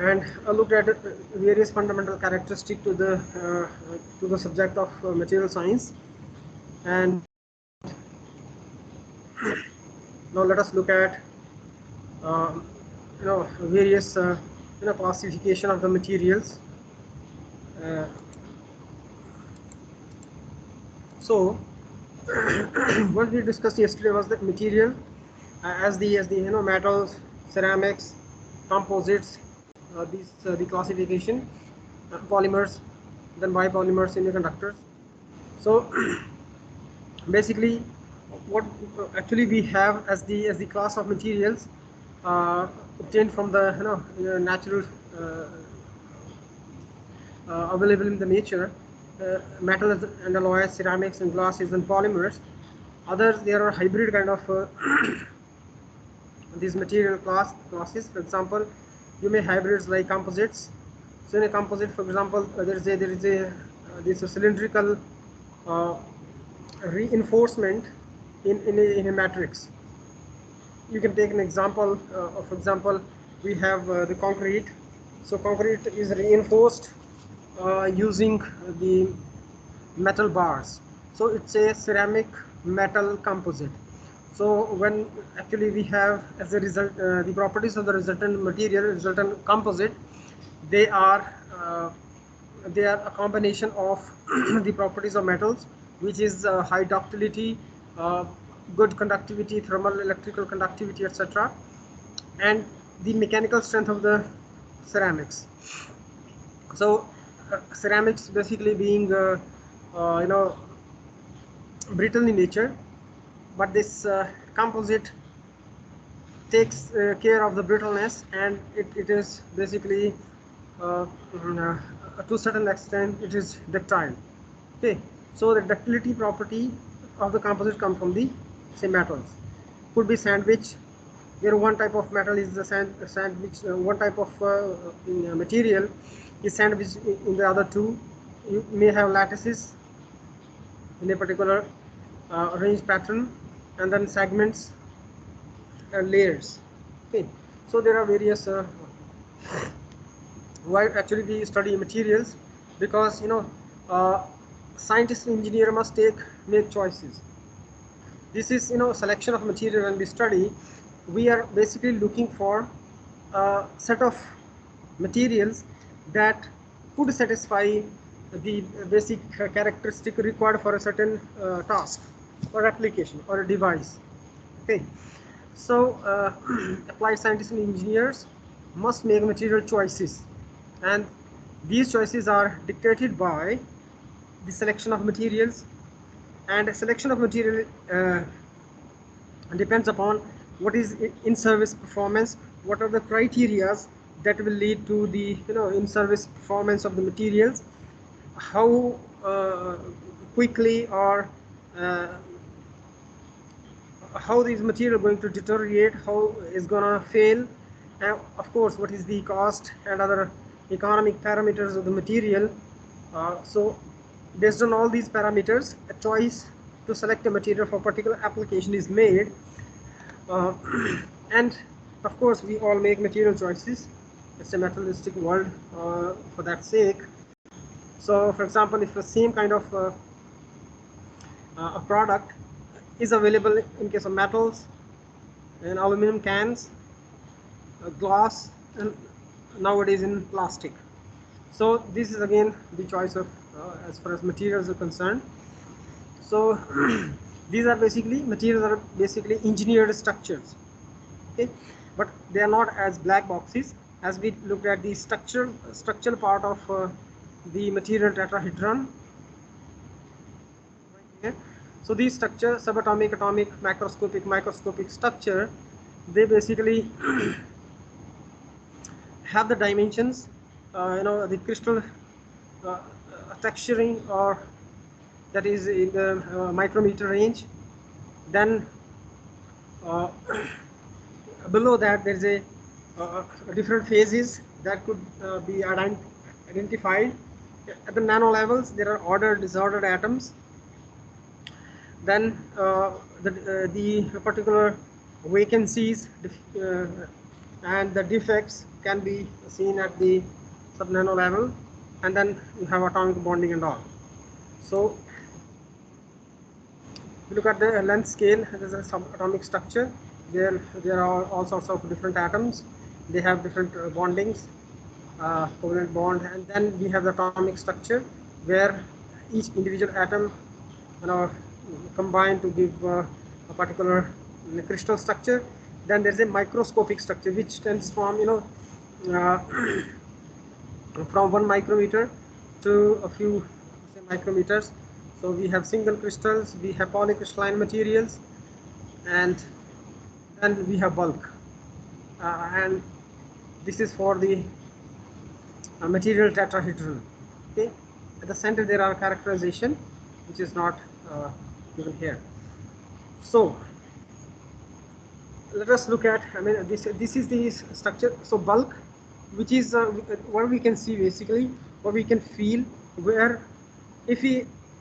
and looked at various fundamental characteristics to the subject of material science. And now let us look at various classification of the materials. Uh, so what we discussed yesterday was the material as the metals, ceramics, composites, the classification, polymers, then biopolymers, semiconductors. So basically what actually we have as the class of materials obtained from the natural available in the nature, metals and alloys, ceramics and glasses and polymers. Others, there are hybrid kind of these material classes. For example, you may hybrids like composites. So in a composite, for example, there is a cylindrical reinforcement in a matrix. You can take an example. For example, we have the concrete. So concrete is reinforced using the metal bars. So it's a ceramic metal composite. So when actually we have as a result the properties of the resultant material, resultant composite, they are a combination of the properties of metals, which is high ductility, good conductivity, thermal, electrical conductivity, etc., and the mechanical strength of the ceramics. So ceramics basically being brittle in nature, but this composite takes care of the brittleness, and it is basically to a certain extent it is ductile. Okay, so the ductility property of the composite comes from the same metals. Could be sandwich, where one type of metal is the sandwich, one type of material is sandwich in the other two. You may have lattices in a particular range pattern, and then segments and layers. Okay, so there are various why actually we study materials, because scientist and engineer must make choices. This is selection of material. When we study, we are basically looking for a set of materials that could satisfy the basic characteristic required for a certain task or application or a device. Okay, so applied scientists and engineers must make material choices, and these choices are dictated by the selection of materials, and a selection of material depends upon what is in-service performance, what are the criteria that will lead to the in-service performance of the materials, how quickly or how these material going to deteriorate, how is gonna fail, and of course what is the cost and other economic parameters of the material. So based on all these parameters, a choice to select a material for a particular application is made, and of course we all make material choices. It's a materialistic world for that sake. So for example, if the same kind of a product is available in case of metals and aluminum cans, glass, and nowadays in plastic. So this is again the choice of as far as materials are concerned. So these are basically materials are basically engineered structures. Okay, but they are not as black boxes, as we looked at the structural part of the material tetrahedron. Okay. So these structure, subatomic, atomic, macroscopic, microscopic structure, they basically have the dimensions, the crystal texturing, or that is in the micrometer range. Then below that there is a different phases that could be identified. At the nano levels, there are ordered, disordered atoms. Then the particular vacancies and the defects can be seen at the sub-nano level, and then you have atomic bonding and all. So if you look at the length scale, there is a subatomic structure. There are all sorts of different atoms. They have different bondings, covalent bond, and then we have the atomic structure where each individual atom, you know, combine to give a particular crystal structure. Then there's a microscopic structure which tends from from 1 micrometer to a few say micrometers. So we have single crystals, we have polycrystalline materials, and then we have bulk. And this is for the material tetrahedron. Okay, at the center there are characterization, which is not given here. So let us look at, I mean, this is the structure. So bulk, which is what we can see basically, what we can feel, where if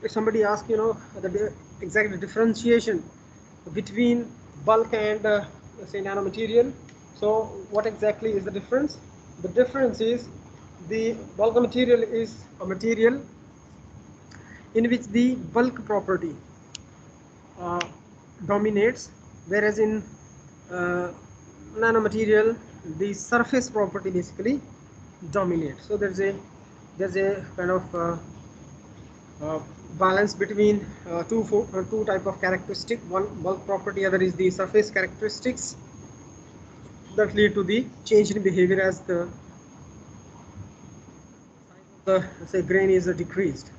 somebody asks, you know, the exact differentiation between bulk and say nanomaterial. So what exactly is the difference? The difference is the bulk material is a material in which the bulk property dominates, whereas in nanomaterial the surface property basically dominates. So there's a kind of balance between two type of characteristic. One bulk property, other is the surface characteristics that lead to the change in behavior as the size of the say grain is decreased.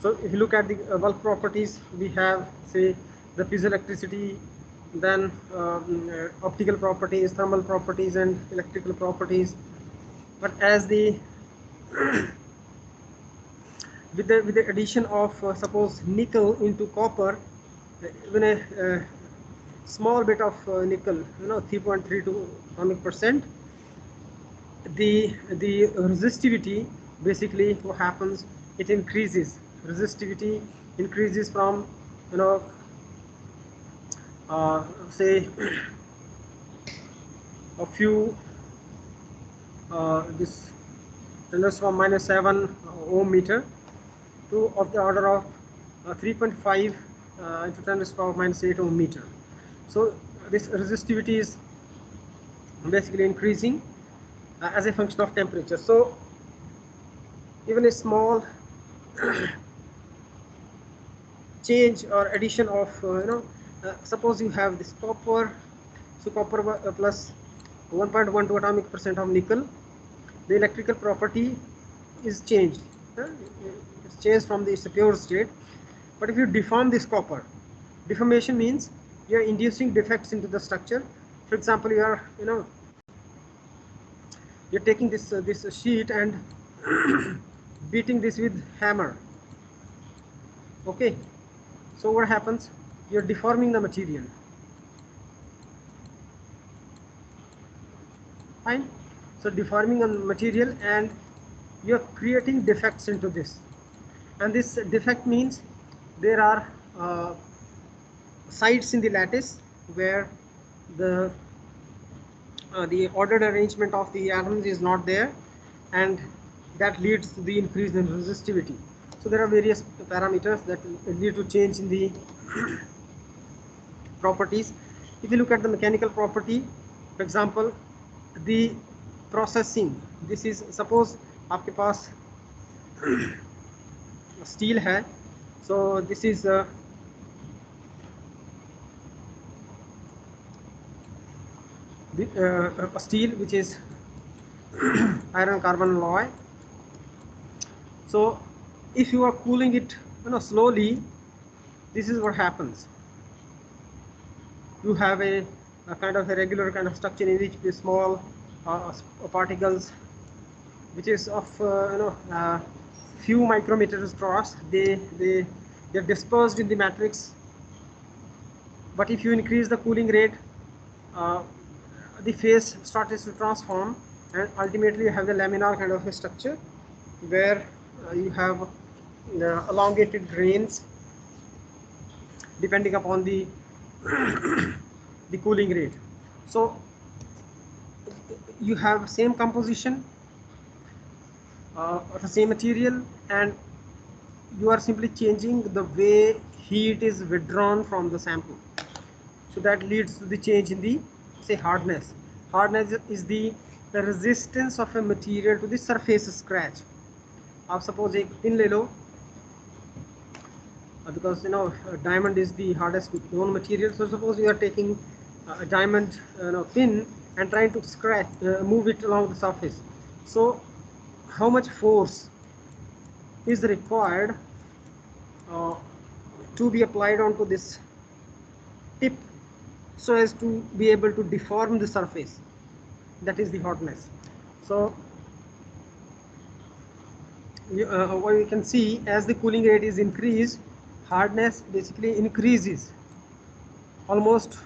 So if you look at the bulk properties, we have say the piezoelectricity, then optical properties, thermal properties, and electrical properties. But as the with the addition of suppose nickel into copper, even a small bit of nickel, you know, 3.32 atomic percent, the resistivity basically what happens, it increases. Resistivity increases from, you know, say a few this tends from -7 ohm meter to of the order of 3.5 into 10 to the power -8 ohm meter. So this resistivity is basically increasing as a function of temperature. So even a small change or addition of suppose you have this copper, so copper plus 1.12 atomic percent of nickel, the electrical property is changed. It's changed from the pure state. But if you deform this copper, deformation means you are inducing defects into the structure. For example, you are you're taking this this sheet and beating this with hammer. Okay, so what happens? You're deforming the material. Fine. So deforming a material and you're creating defects into this. And this defect means there are sites in the lattice where the ordered arrangement of the atoms is not there, and that leads to the increase in resistivity. So there are various parameters that lead to change in the properties. If you look at the mechanical property, for example, the processing, this is suppose आपके पास steel है, so this is a steel which is iron carbon alloy. So if you are cooling it slowly, this is what happens. You have a kind of a regular kind of structure in which the small particles, which is of few micrometers across, they're dispersed in the matrix. But if you increase the cooling rate, the phase starts to transform, and ultimately you have the laminar kind of a structure where you have elongated grains depending upon the the cooling rate. So you have same composition, the same material, and you are simply changing the way heat is withdrawn from the sample. So that leads to the change in the, say, hardness. Hardness is the resistance of a material to the surface scratch. आप suppose एक pin ले लो, because diamond is the hardest known material. So suppose you are taking a diamond pin and trying to scratch, move it along the surface. So how much force is required to be applied onto this tip so as to be able to deform the surface? That is the hardness. So what you can see, as the cooling rate is increased, hardness basically increases almost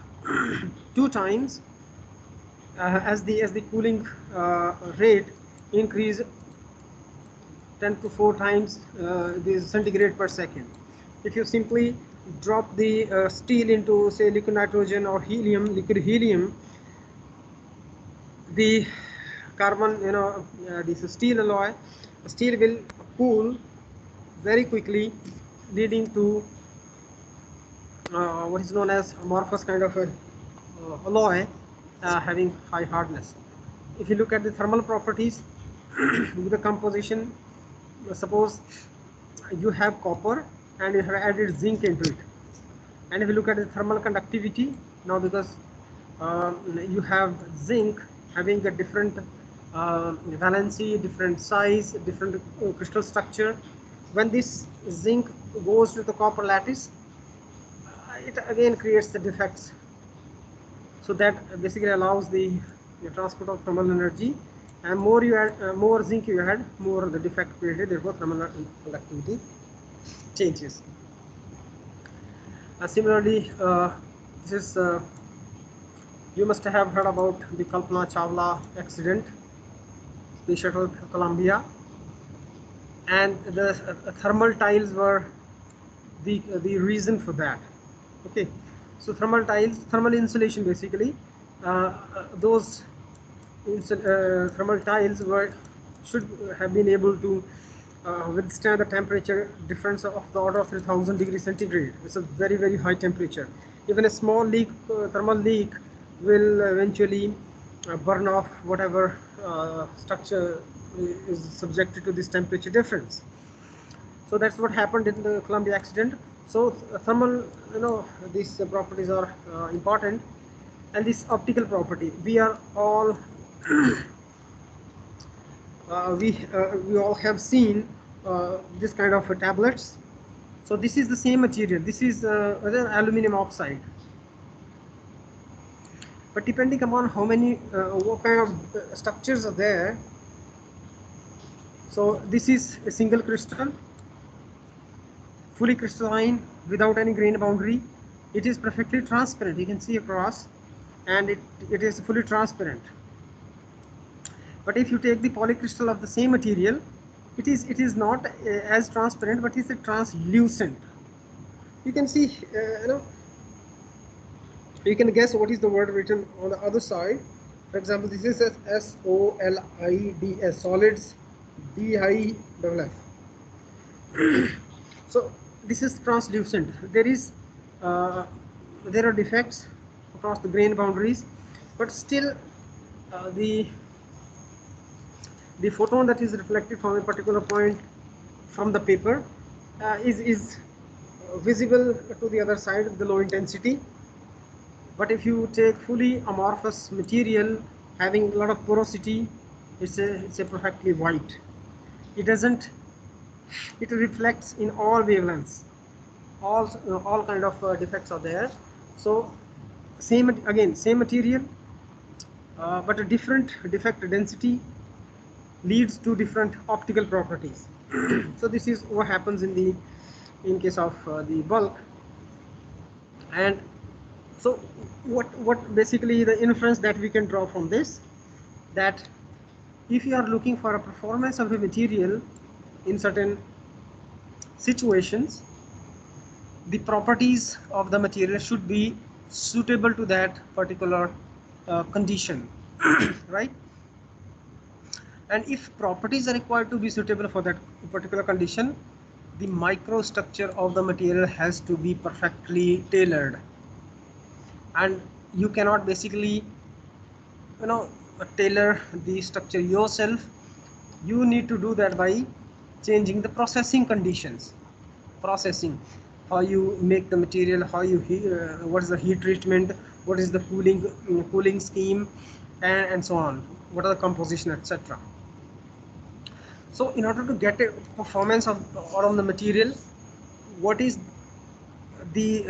2 times as the cooling rate increase 10 to 4 times the centigrade per second. If you simply drop the steel into, say, liquid nitrogen or helium, liquid helium, the carbon, this steel alloy, steel will cool very quickly, leading to what is known as amorphous kind of a alloy having high hardness. If you look at the thermal properties, the composition, suppose you have copper and you have added zinc into it, and if you look at the thermal conductivity, now because you have zinc having a different valency, different size, different crystal structure, when this zinc goes to the copper lattice, it again creates the defects. So that basically allows the transport of thermal energy, and more you add, more zinc you add, more the defect created, therefore thermal conductivity changes. Similarly, this is you must have heard about the Kalpana Chawla accident, the shuttle Columbia, and the thermal tiles were the reason for that. Okay, so thermal tiles, thermal insulation, basically those thermal tiles should have been able to withstand the temperature difference of the order of 3000 degrees centigrade. It's a very, very high temperature. Even a small leak, thermal leak, will eventually burn off whatever structure is subjected to this temperature difference. So that's what happened in the Columbia accident. So thermal, these properties are important, and this optical property, we are all we all have seen this kind of tablets. So this is the same material. This is aluminum oxide. But depending upon how many, what kind of structures are there. So this is a single crystal, fully crystalline, without any grain boundary. It is perfectly transparent. You can see across, and it is fully transparent. But if you take the polycrystal of the same material, it is not as transparent, but it's a translucent. You can see, you can guess what is the word written on the other side. For example, this is SOLIDS, solids, DIFF. So this is translucent. There are defects across the grain boundaries, but still the photon that is reflected from a particular point from the paper is visible to the other side of the low intensity. But if you take fully amorphous material having a lot of porosity, it's a perfectly white. It reflects in all wavelengths. All kind of defects are there. So same material, but a different defect density leads to different optical properties. So this is what happens in case of the bulk. And so what basically the inference that we can draw from this, that if you are looking for a performance of a material in certain situations, the properties of the material should be suitable to that particular condition, right? and if properties are required to be suitable for that particular condition, the microstructure of the material has to be perfectly tailored, and you cannot basically tailor the structure yourself. You need to do that by changing the processing conditions. Processing, how you make the material, how you what is the heat treatment, what is the cooling scheme, and so on, what are the composition, etc. So in order to get a performance of out of the material, what is the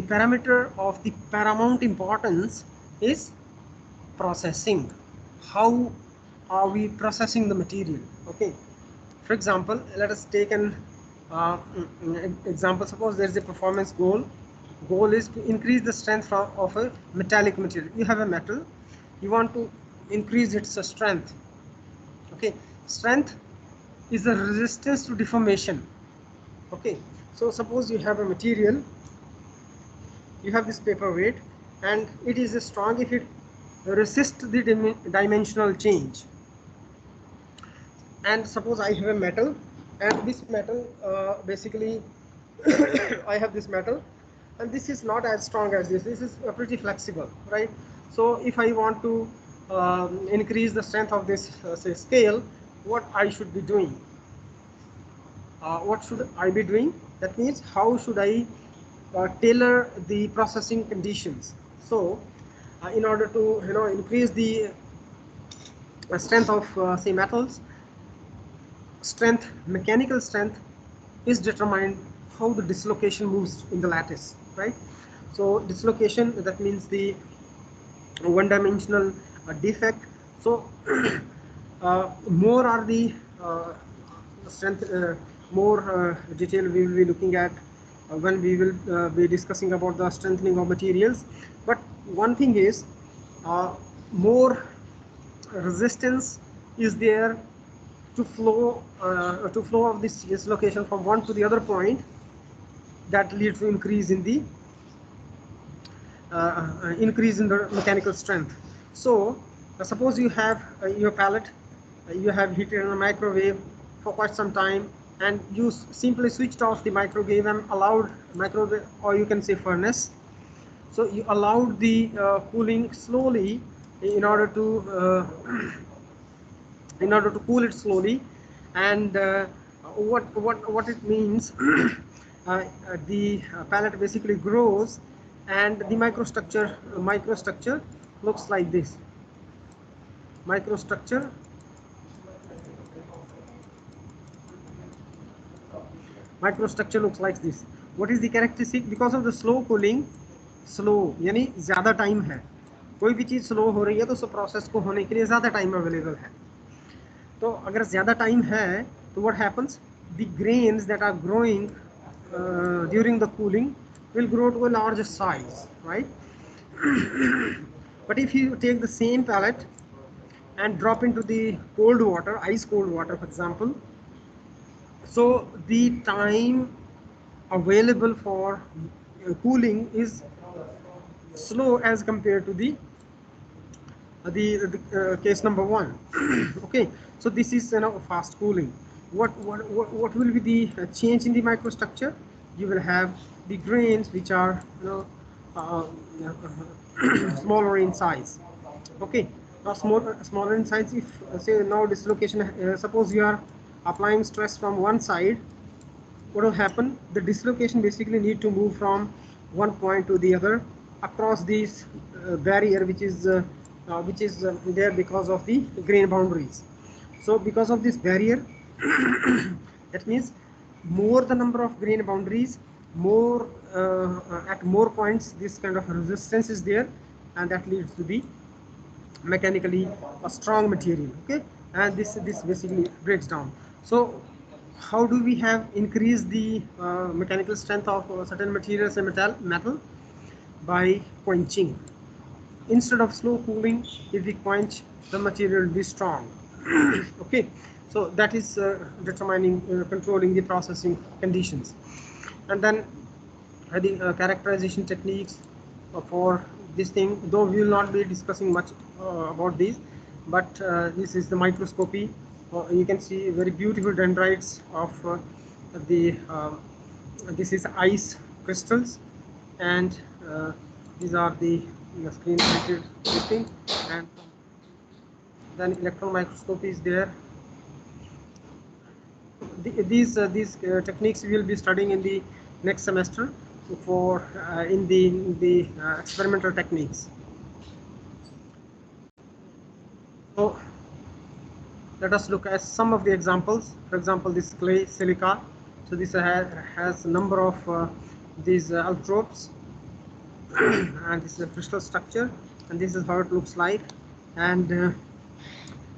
parameter of the paramount importance is processing. How are we processing the material? Okay, for example, let us take an example. Suppose there is a performance goal is to increase the strength of a metallic material. You have a metal, you want to increase its strength. Okay, strength is the resistance to deformation. Okay, so suppose you have a material, you have this paperweight, and it is strong if it resists the dimensional change. And suppose I have a metal, and this metal basically I have this metal, and this is not as strong as this is pretty flexible, right? So if I want to increase the strength of this say scale, what I should be doing, what should I be doing? That means how should I tailor the processing conditions. So in order to increase the strength of say metals, mechanical strength is determined how the dislocation moves in the lattice, right? So dislocation, that means the one-dimensional defect. So more are the strength, more detail we will be looking at when we will be discussing about the strengthening of materials. But one thing is, more resistance is there to flow of this dislocation from one to the other point, that leads to increase in the mechanical strength. So suppose you have your pallet, you have heated in a microwave for quite some time, and you simply switched off the microwave and allowed microwave, or you can say furnace. So you allowed the cooling slowly in order to cool it slowly, and what it means, the pallet basically grows, and the microstructure looks like this. Microstructure looks like this. What is the characteristic? Because of the slow cooling, slow यानी ज़्यादा time है, कोई भी चीज़ slow हो रही है तो उस प्रोसेस को होने के लिए ज़्यादा टाइम अवेलेबल है. तो अगर ज़्यादा टाइम है तो what happens, the grains that are growing during the cooling will grow to a larger size, right? But if you take the same pallet and drop into the cold water, ice cold water for example, so the time available for cooling is slow as compared to the case number one. Okay, so this is fast cooling. What will be the change in the microstructure? You will have the grains which are smaller in size. Okay, now smaller in size. If say now dislocation, suppose you are applying stress from one side, what will happen? The dislocation basically need to move from one point to the other across this barrier which is there because of the grain boundaries. So because of this barrier, that means more the number of grain boundaries, more at more points this kind of resistance is there, and that leads to the mechanically a strong material. Okay, and this basically breaks down. So how do we have increased the mechanical strength of certain materials and metal? By quenching. Instead of slow cooling, if we quench, the material will be strong. Okay, so that is determining controlling the processing conditions. And then the characterization techniques for this thing, though we will not be discussing much about these, but this is the microscopy. you can see very beautiful dendrites of the this is ice crystals, and these are the screen printed thing, and then electron microscopy is there. These techniques we will be studying in the next semester for in the experimental techniques. So let us look at some of the examples. For example, this clay silica. So this has a number of these allotropes, and this is a crystal structure, and this is how it looks like. And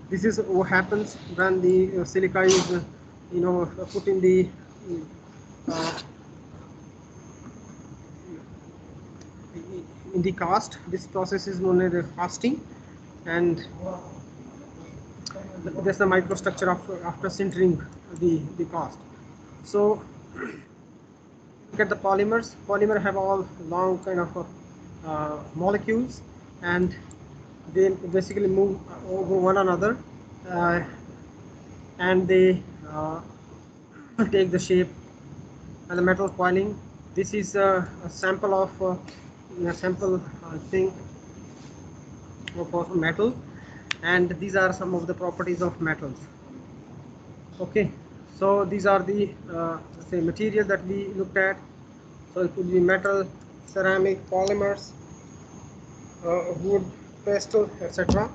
this is what happens when the silica is put in the in the cast. This process is known as casting, and there's the microstructure after sintering the cast. So look at the polymers. Polymer have all long kind of molecules, and they basically move over one another, and they take the shape. And the metal coiling, this is a sample of thing of metal, and these are some of the properties of metals. Okay, so these are the say material that we looked at. So it could be metal, ceramic, polymers, wood, pastel, etc.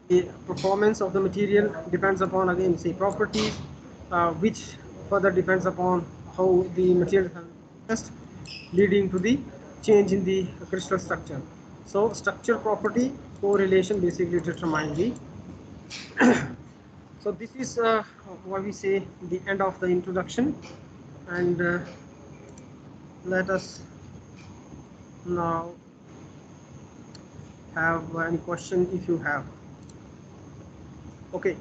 The performance of the material depends upon, again, say properties, which further depends upon how the material has test, leading to the change in the crystal structure. So structure property correlation basically determine the so this is what we say the end of the introduction, and let us now have any question if you have. Okay,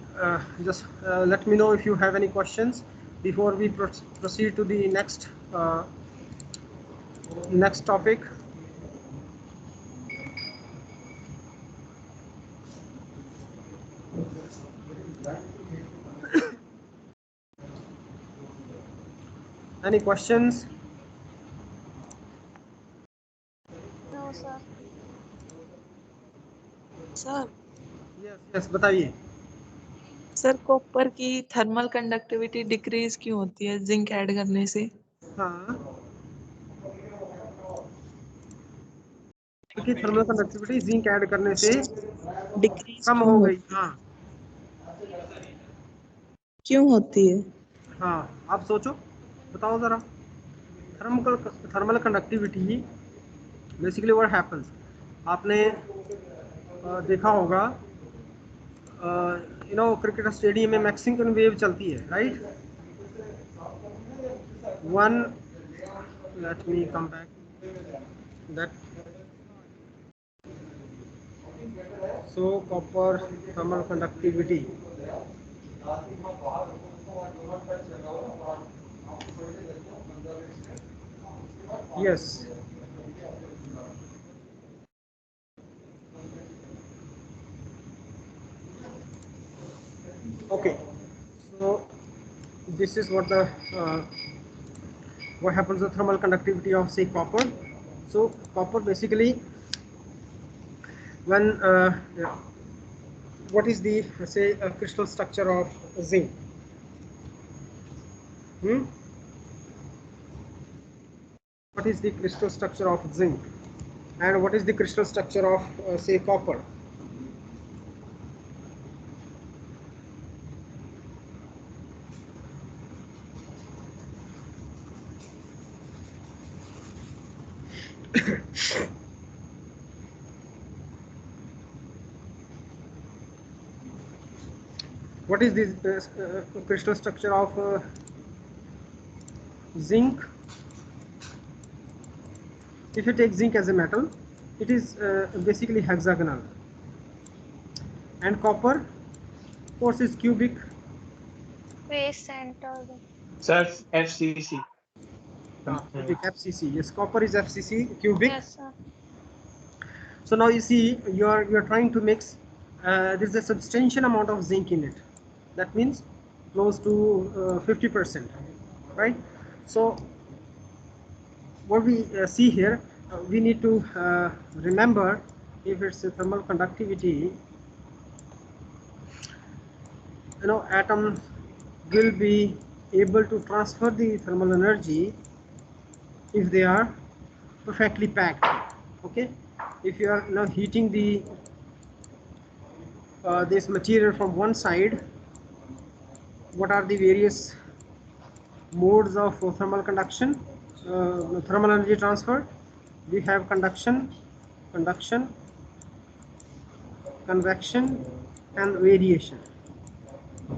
just let me know if you have any questions before we proceed to the next topic. Any questions? No, sir. Sir yes बताइए. Sir copper की thermal conductivity decrease क्यों होती है zinc add करने से? हाँ, की thermal conductivity zinc add करने से डिक्रीज कम हो गई. हाँ क्यों होती है? हाँ, आप सोचो, बताओ जरा. Thermal conductivity basically what happens, आपने देखा होगा क्रिकेट स्टेडियम में मैक्सिमम वेव चलती है, right. One let me come back that. So copper thermal conductivity, yes. Okay, so this is what the what happens to the thermal conductivity of, say, copper. So copper basically, when what is the, say, crystal structure of zinc? What is the crystal structure of zinc, and what is the crystal structure of say copper? What is the crystal structure of zinc? If you take zinc as a metal, it is basically hexagonal, and copper, of course, is cubic. Face center. Sir, FCC. Cubic, FCC. Yes, copper is FCC, cubic. Yes, sir. So now you see, you are trying to mix there's a substantial amount of zinc in it. That means close to 50%, right? So what we see here, we need to remember, if it's a thermal conductivity, atom will be able to transfer the thermal energy if they are perfectly packed. Okay, if you are now heating the this material from one side, what are the various modes of thermal conduction, thermal energy transfer? We have conduction, convection, and radiation.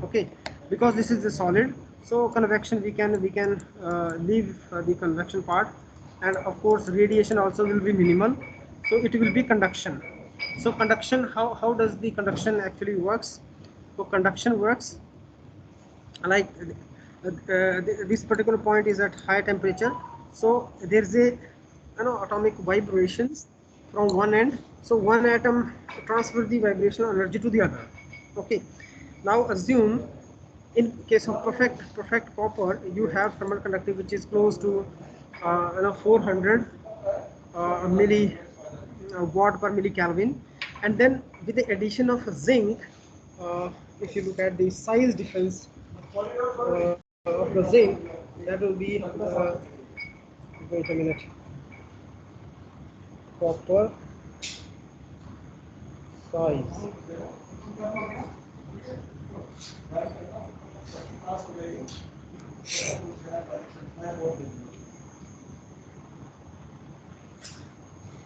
Okay, because this is a solid, so convection we can leave the convection part, and of course radiation also will be minimal, so it will be conduction. So conduction, how does the conduction actually works? So conduction works like this particular point is at high temperature, so there's a atomic vibrations from one end, so one atom transfers the vibrational energy to the other. Okay, now assume in case of perfect copper, you have thermal conductivity which is close to 400 milli watt per millikelvin, and then with the addition of zinc, if you look at the size difference of the zinc, that will be wait a minute, copper size.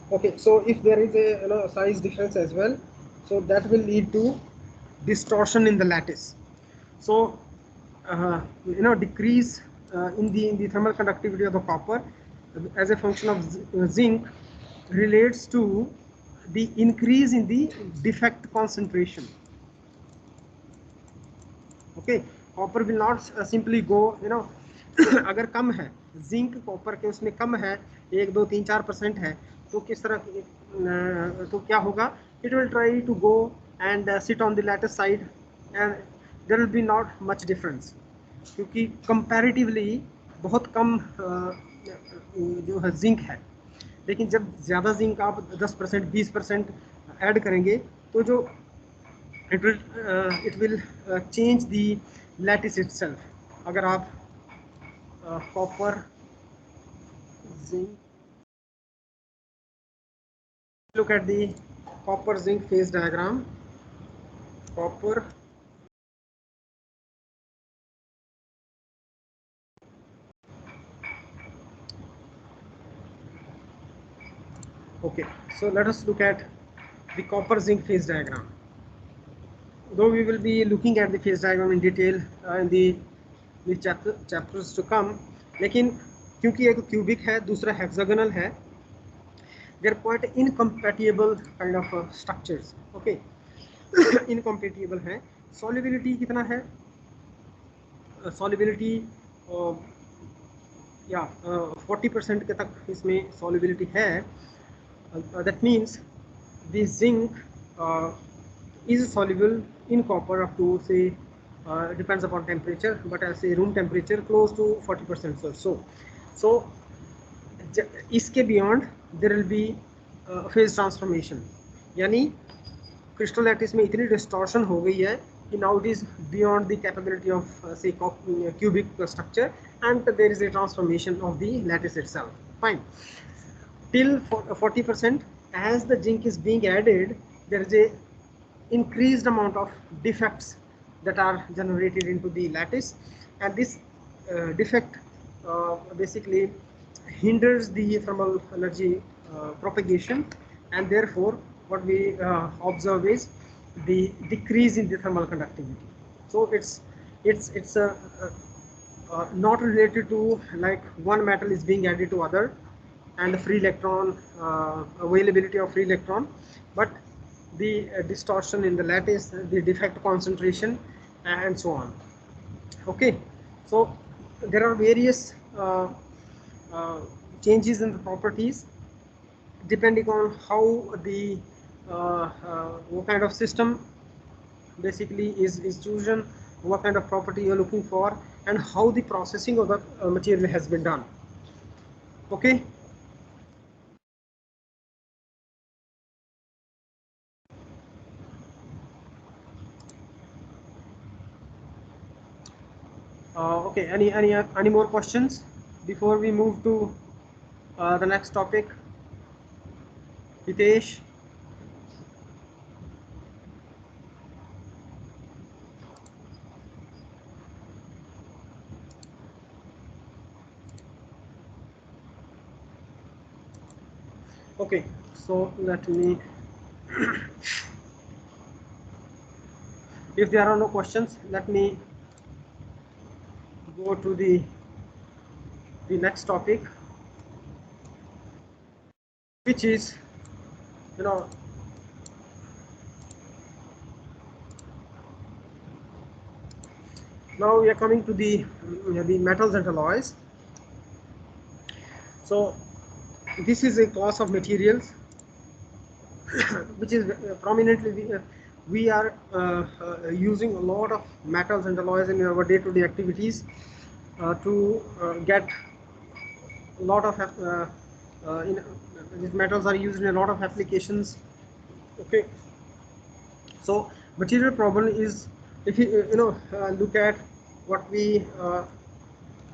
Okay, so if there is a size difference as well, so that will lead to distortion in the lattice. So decrease in the thermal conductivity of the copper as a function of zinc relates to the increase in the defect concentration. Okay, copper will not simply go, अगर कम है zinc copper के उसमें कम है 1, 2, 3, 4% है, तो किस तरह तो क्या होगा, it will try to go and sit on the lattice side and there will be not much difference, क्योंकि comparatively बहुत कम जो है जिंक है. लेकिन जब ज़्यादा जिंक आप 10%, 20% ऐड करेंगे, तो जो it will change the lattice itself. अगर आप copper zinc, look at the copper zinc phase diagram. Copper okay, so let us look at the copper zinc phase diagram. Though we will be looking at the phase diagram in detail in the chapters to come, लेकिन क्योंकि एक cubic है, दूसरा hexagonal है, they are quite incompatible kind of structures. Okay, incompatible है. Solubility कितना है? Solubility 40% के तक इसमें solubility है. That means the zinc is soluble in copper up to, say, depends upon temperature, but as a room temperature close to 40% or so. So इसके beyond there will be phase transformation, यानी crystal lattice में इतनी distortion हो गई है कि now it is beyond the capability of say cubic structure, and there is a transformation of the lattice itself. Fine, till 40%, as the zinc is being added, there is a increased amount of defects that are generated into the lattice, and this defect basically hinders the thermal energy propagation, and therefore what we observe is the decrease in the thermal conductivity. So it's not related to like one metal is being added to other and free electron availability of free electron, but the distortion in the lattice, the defect concentration, and so on. Okay, so there are various changes in the properties depending on how the what kind of system basically is chosen, what kind of property you're looking for, and how the processing of the material has been done. Okay. Okay, any more questions before we move to the next topic? Hitesh? Okay, so let me if there are no questions, let me go to the next topic, which is, you know, now we are coming to the metals and alloys. So this is a class of materials which is prominently we are using a lot of metals and alloys in our day-to-day activities to get a lot of these metals are used in a lot of applications. Okay, so material problem is, if you look at what we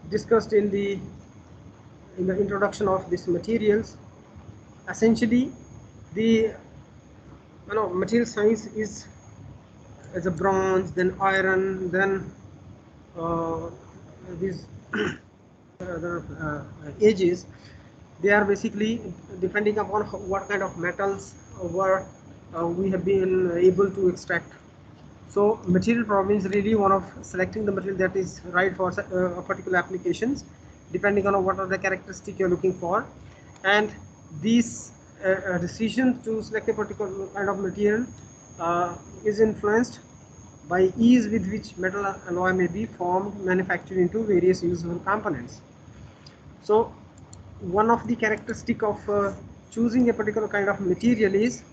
discussed in the introduction of these materials. Essentially, the material science is as a bronze, then iron, then these ages. They are basically depending upon what kind of metals were we have been able to extract. So material problem is really one of selecting the material that is right for a particular applications, depending on what are the characteristics you're looking for, and these decision to select a particular kind of material is influenced by ease with which metal alloy may be formed, manufactured into various useful components. So one of the characteristic of choosing a particular kind of material is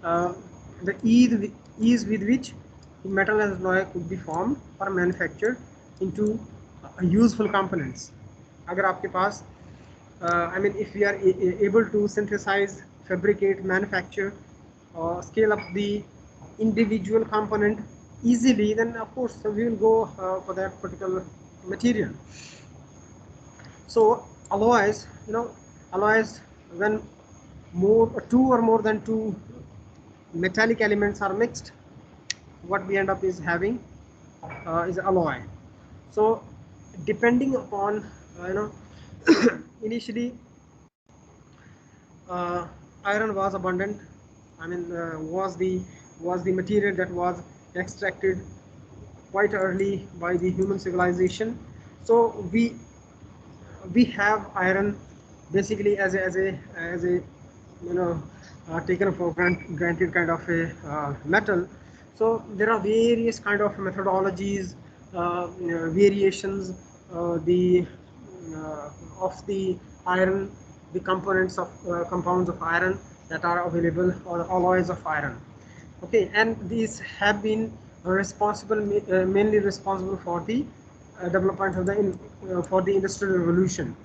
the ease with which metal alloy could be formed or manufactured into useful components. अगर आपके पास I mean, if we are able to synthesize, fabricate, manufacture, or scale up the individual component easily, then of course we will go for that particular material. So alloys, alloys, when two or more than two metallic elements are mixed, what we end up is having is alloy. So depending upon initially iron was abundant. I mean, was the material that was extracted quite early by the human civilization. So we have iron basically as a taken for granted kind of a metal. So there are various kind of methodologies, variations, of the iron, the components of compounds of iron that are available, or alloys of iron. Okay, and these have been responsible, mainly responsible for the development of the for the industrial revolution.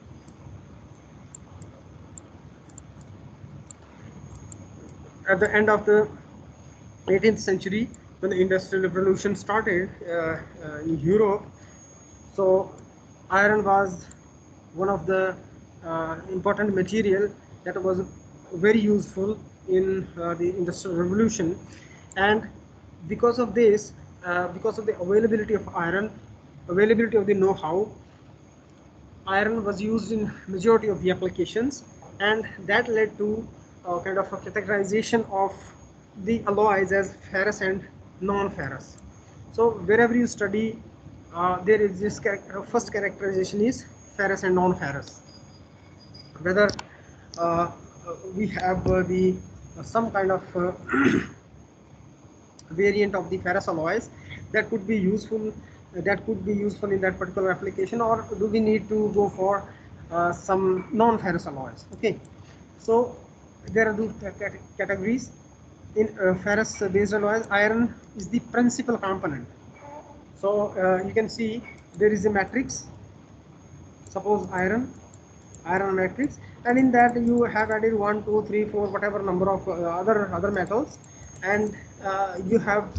At the end of the 18th century, when the industrial revolution started in Europe, so iron was one of the important material that was very useful in the industrial revolution, and because of this, because of the availability of iron, availability of the know-how, iron was used in majority of the applications, and that led to kind of a categorization of the alloys as ferrous and non-ferrous. So wherever you study, there is this first characterization is ferrous and non-ferrous. Whether we have some kind of variant of the ferrous alloys that could be useful, in that particular application, or do we need to go for some non-ferrous alloys? Okay, so there are two categories. in ferrous based alloys, iron is the principal component. So you can see there is a matrix, suppose iron matrix, and in that you have added 1 2 3 4 whatever number of other metals, and you have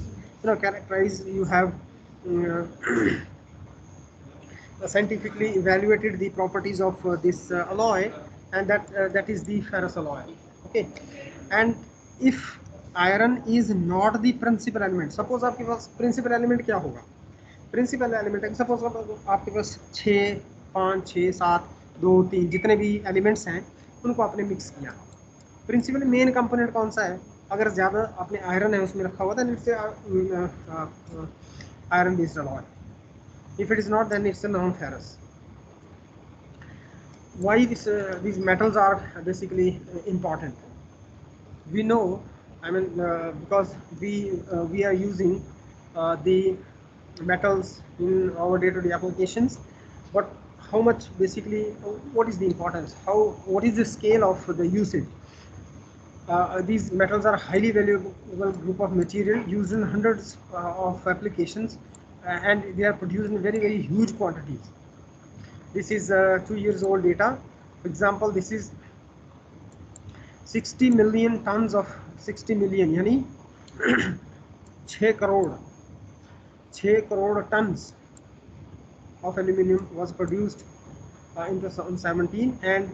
characterized, you have scientifically evaluated the properties of this alloy, and that is the ferrous alloy. Okay, and if iron is not the principal element, suppose आपके पास principal element क्या होगा, principal element है, suppose आपके पास 6 5 6 7 2 3 जितने भी elements हैं उनको आपने मिक्स किया, प्रिंसिपल मेन कंपोनेंट कौन सा है, अगर ज़्यादा आपने आयरन है उसमें रखा हुआ था, it's iron based alloy, if it is not then it's a non ferrous. Why these metals are basically important, we know, I mean because we are using the metals in our day-to-day applications, but how much basically, what is the importance, what is the scale of the usage? These metals are highly valuable group of material used in hundreds of applications, and they are produced in very huge quantities. This is 2 years old data. For example, this is 60 million tons of 60 million यानी 6 crore tons of aluminium was produced in 2017, and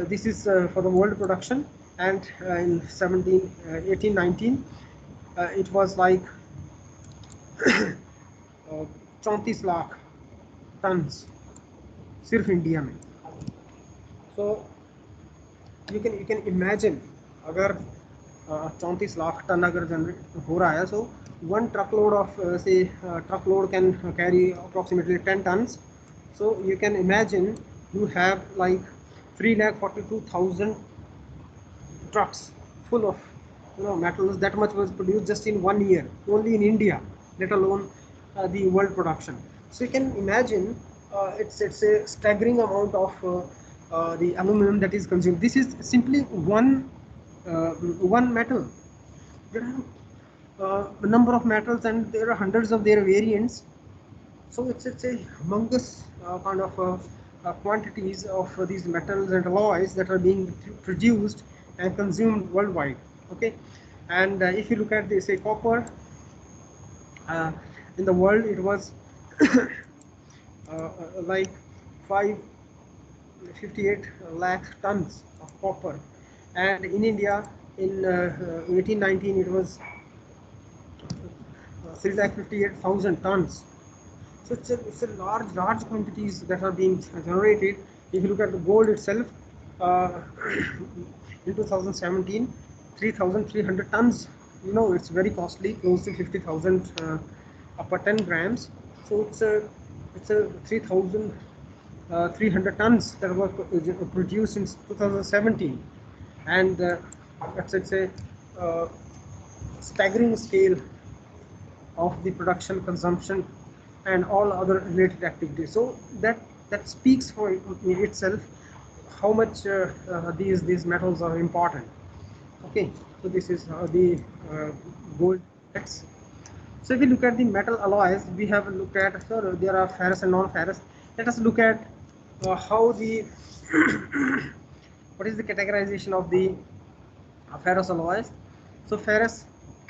this is for the world production, and in 18-19 it was like 34 lakh tons सिर्फ India में. So you can imagine अगर 34 lakh ton अगर generate हो रहा है, so one truckload of say truckload can carry approximately 10 tons. So you can imagine you have like 342,000 trucks full of metals. That much was produced just in 1 year only in India, let alone the world production. So you can imagine it's a staggering amount of the aluminum that is consumed. This is simply one metal. There are a number of metals and there are hundreds of their variants. So it's a humongous kind of quantities of these metals and alloys that are being produced and consumed worldwide. Okay, and if you look at this, say copper, in the world it was like 558 lakh tons of copper, and in India in 18-19 it was 358,000 tons. So it's a large quantities that are being generated. If you look at the gold itself, in 2017 3,300 tons, it's very costly, close to 50,000 per 10 grams. So it's a 3,300 tons that were produced in 2017, and it's a staggering scale of the production, consumption and all other related activities. So that speaks for itself how much these metals are important. Okay, so this is the gold. So if we look at the metal alloys, we have looked at, so there are ferrous and non-ferrous. Let us look at how the what is the categorization of the ferrous alloys. So ferrous,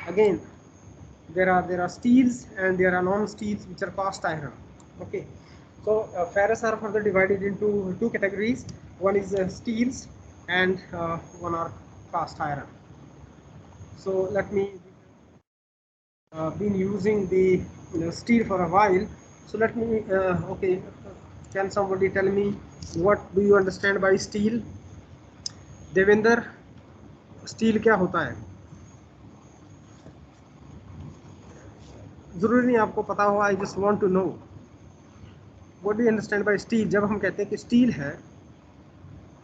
again, there are steels and there are non-steels, which are cast iron. Okay, so ferrous are further divided into two categories. One is steels and one are cast iron. So let me been using the steel for a while. So let me okay, can somebody tell me what do you understand by steel? Devendra, steel क्या होता है? जरूरी नहीं आपको पता हो, I just want to know what do you understand by steel. जब हम कहते हैं कि स्टील है,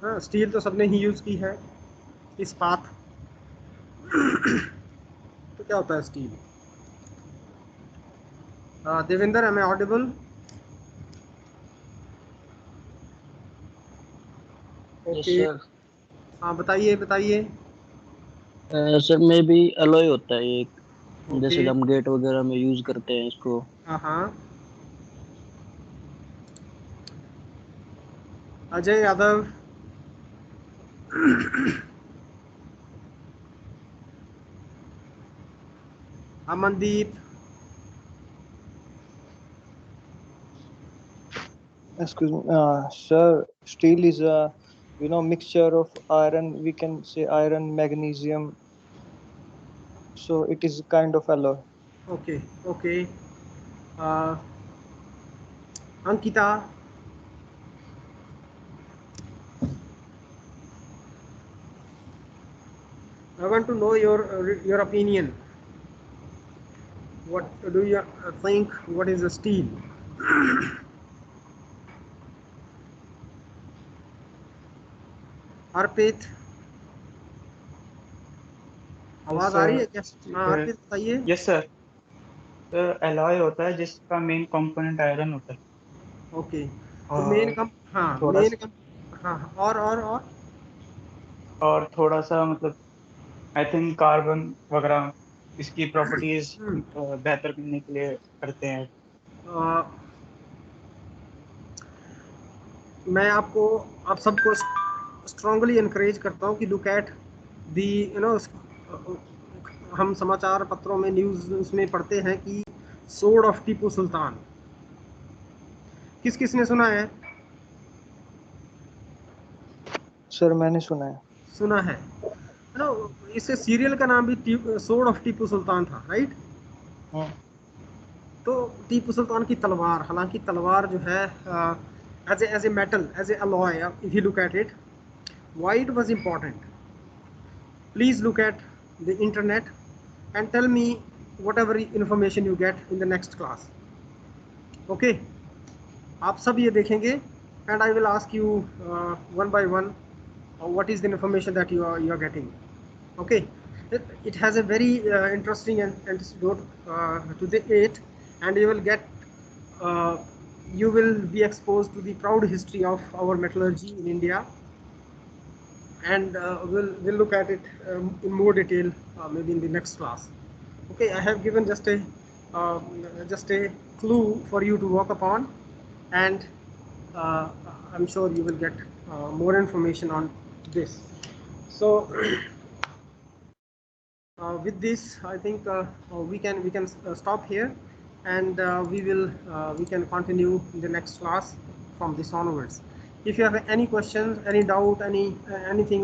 हाँ, स्टील तो सबने ही यूज की है, इस्पात. तो क्या होता है steel? Devendra, am I audible? Okay, हाँ बताइए. सर में भी अलॉय होता है एक, जैसे ओके। हम गेट वगैरह में यूज करते हैं इसको। हाँ। Ajay Yadav. Amandeep. Excuse me, sir. Steel is a mixture of iron. We can say iron, magnesium. So it is kind of alloy. Okay okay. Ankita. I want to know your opinion. What do you think? What is a steel? अर्पित, आवाज आ रही है क्या? हाँ अर्पित बताइए। Yes sir. Sir alloy होता है जिसका main component iron होता है। ओके तो और मेन कम, हाँ थोड़ा मेन कम, हाँ और थोड़ा सा मतलब आई थिंक कार्बन वगैरह इसकी प्रॉपर्टीज बेहतर करने के लिए करते हैं। मैं आपको, आप सबको स्ट्रांगली इनकरेज करता हूँ कि लुक एट दी हम समाचार पत्रों में न्यूज़ उसमें पढ़ते हैं कि सोर्ड ऑफ टीपू सुल्तान, किसने सुना है? सर मैंने सुना है। सुना है ना। इससे सीरियल का नाम भी सोर्ड ऑफ टीपू सुल्तान था, राइट? हाँ। तो टीपू सुल्तान की तलवार, हालांकि तलवार जो है as a metal, as a alloy, if you look at it, why it was important. Please look at the internet and tell me whatever information you get in the next class. Okay, आप सब ये देखेंगे and I will ask you one by one what is the information that you are getting. Okay, it has a very interesting antidote to the it, and you will get you will be exposed to the proud history of our metallurgy in India, and we'll look at it in more detail maybe in the next class. Okay, I have given just a clue for you to work upon, and uh, I'm sure you will get more information on this. So with this, I think we can stop here, and we can continue in the next class from this onwards. If you have any questions, any doubt, anything